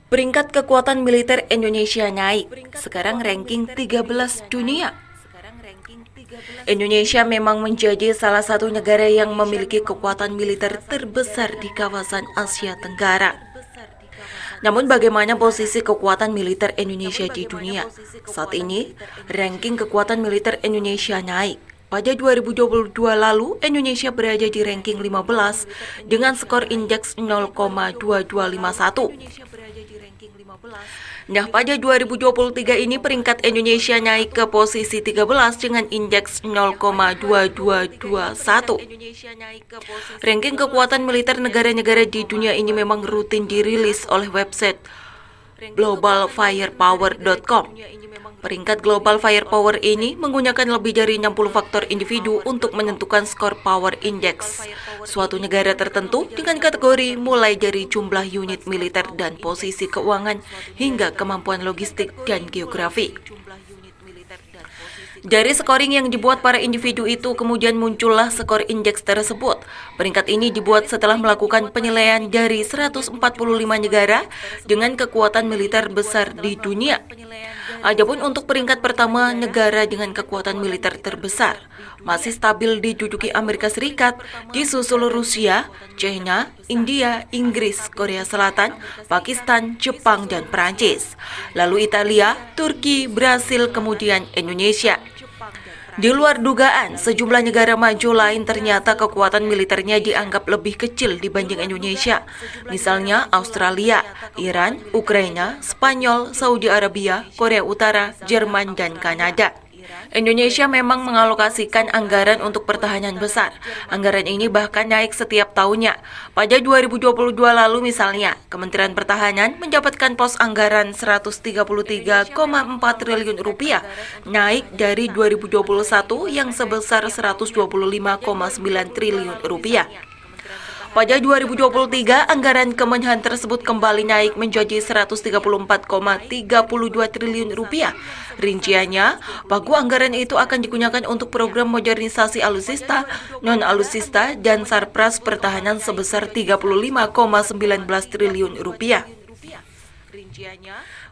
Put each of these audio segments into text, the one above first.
Peringkat kekuatan militer Indonesia naik, sekarang ranking 13 dunia. Indonesia memang menjadi salah satu negara yang memiliki kekuatan militer terbesar di kawasan Asia Tenggara. Namun bagaimana posisi kekuatan militer Indonesia di dunia? Saat ini, ranking kekuatan militer Indonesia naik. Pada 2022 lalu, Indonesia berada di ranking 15 dengan skor indeks 0,2251. Nah, pada 2023 ini peringkat Indonesia naik ke posisi 13 dengan indeks 0,2221. Ranking kekuatan militer negara-negara di dunia ini memang rutin dirilis oleh website globalfirepower.com. Peringkat Global Firepower ini menggunakan lebih dari 60 faktor individu untuk menentukan skor power index suatu negara tertentu dengan kategori mulai dari jumlah unit militer dan posisi keuangan hingga kemampuan logistik dan geografi. Dari scoring yang dibuat para individu itu, kemudian muncullah skor indeks tersebut. Peringkat ini dibuat setelah melakukan penilaian dari 145 negara dengan kekuatan militer besar di dunia. Adapun untuk peringkat pertama, negara dengan kekuatan militer terbesar masih stabil diduduki Amerika Serikat, disusul Rusia, China, India, Inggris, Korea Selatan, Pakistan, Jepang, dan Perancis. Lalu Italia, Turki, Brasil, kemudian Indonesia. Di luar dugaan, sejumlah negara maju lain ternyata kekuatan militernya dianggap lebih kecil dibanding Indonesia. Misalnya Australia, Iran, Ukraina, Spanyol, Saudi Arabia, Korea Utara, Jerman, dan Kanada. Indonesia memang mengalokasikan anggaran untuk pertahanan besar. Anggaran ini bahkan naik setiap tahunnya. Pada 2022 lalu misalnya, Kementerian Pertahanan mendapatkan pos anggaran 133,4 triliun rupiah, naik dari 2021 yang sebesar 125,9 triliun rupiah. Pada 2023, anggaran Kemenhan tersebut kembali naik menjadi 134,32 triliun rupiah. Rinciannya, pagu anggaran itu akan digunakan untuk program modernisasi alutsista, non-alutsista, dan sarpras pertahanan sebesar 35,19 triliun rupiah.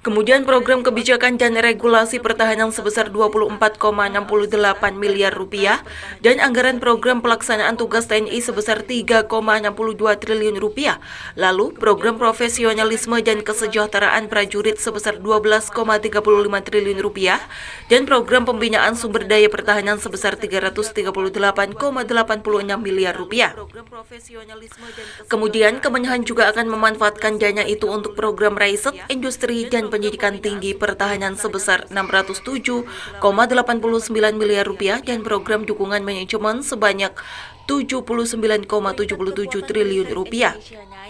Kemudian program kebijakan dan regulasi pertahanan sebesar 24,68 miliar rupiah dan anggaran program pelaksanaan tugas TNI sebesar 3,62 triliun rupiah. Lalu program profesionalisme dan kesejahteraan prajurit sebesar 12,35 triliun rupiah dan program pembinaan sumber daya pertahanan sebesar 338,86 miliar rupiah. Kemudian Kemenhan juga akan memanfaatkan dana itu untuk program riset, industri, dan pendidikan tinggi pertahanan sebesar 607,89 miliar rupiah dan program dukungan manajemen sebanyak 79,77 triliun rupiah.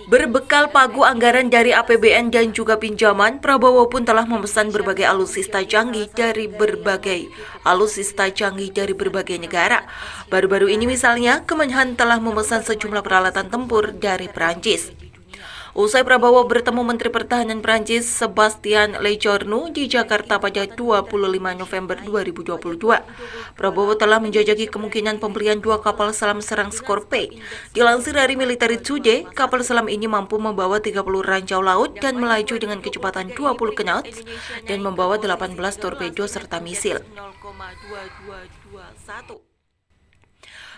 Berbekal pagu anggaran dari APBN dan juga pinjaman, Prabowo pun telah memesan berbagai alutsista canggih dari berbagai negara. Baru-baru ini misalnya, Kemenhan telah memesan sejumlah peralatan tempur dari Perancis. Usai Prabowo bertemu Menteri Pertahanan Prancis Sébastien Lecornu di Jakarta pada 25 November 2022. Prabowo telah menjajaki kemungkinan pembelian 2 kapal selam serang Scorpio. Dilansir dari Military Today, kapal selam ini mampu membawa 30 ranjau laut dan melaju dengan kecepatan 20 knots dan membawa 18 torpedo serta misil.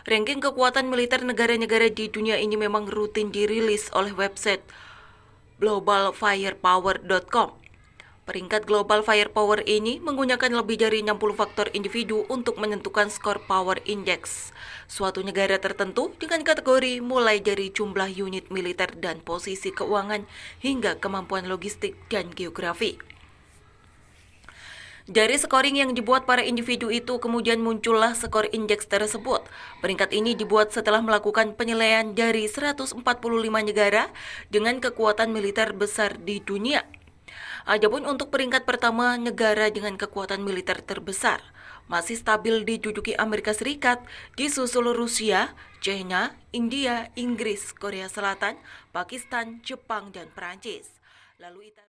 Ranking kekuatan militer negara-negara di dunia ini memang rutin dirilis oleh website globalfirepower.com. Peringkat Global Firepower ini menggunakan lebih dari 60 faktor individu untuk menentukan skor power index suatu negara tertentu dengan kategori mulai dari jumlah unit militer dan posisi keuangan hingga kemampuan logistik dan geografi. Dari scoring yang dibuat para individu itu, kemudian muncullah skor indeks tersebut. Peringkat ini dibuat setelah melakukan penilaian dari 145 negara dengan kekuatan militer besar di dunia. Adapun untuk peringkat pertama, negara dengan kekuatan militer terbesar masih stabil diduduki Amerika Serikat, disusul Rusia, China, India, Inggris, Korea Selatan, Pakistan, Jepang, dan Perancis. Lalu